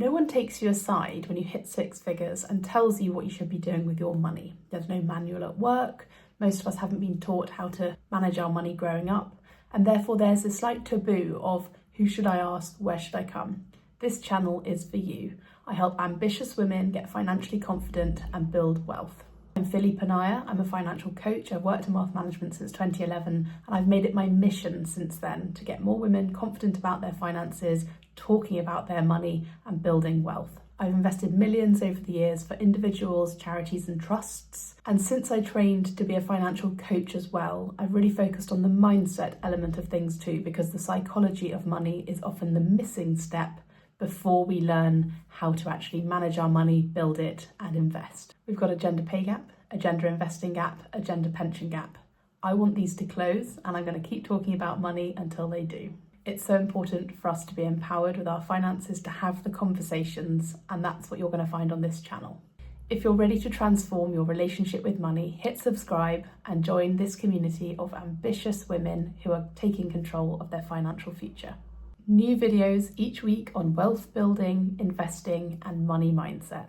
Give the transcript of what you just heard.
No one takes you aside when you hit six figures and tells you what you should be doing with your money. There's no manual at work. Most of us haven't been taught how to manage our money growing up. And therefore there's this slight taboo of who should I ask, where should I come? This channel is for you. I help ambitious women get financially confident and build wealth. I'm Philly Panaya. I'm a financial coach. I've worked in wealth management since 2011 and I've made it my mission since then to get more women confident about their finances, talking about their money and building wealth. I've invested millions over the years for individuals, charities and trusts. And since I trained to be a financial coach as well, I've really focused on the mindset element of things too, because the psychology of money is often the missing step before we learn how to actually manage our money, build it and invest. We've got a gender pay gap, a gender investing gap, a gender pension gap. I want these to close and I'm going to keep talking about money until they do. It's so important for us to be empowered with our finances, to have the conversations, and that's what you're going to find on this channel. If you're ready to transform your relationship with money, hit subscribe and join this community of ambitious women who are taking control of their financial future. New videos each week on wealth building, investing and money mindset.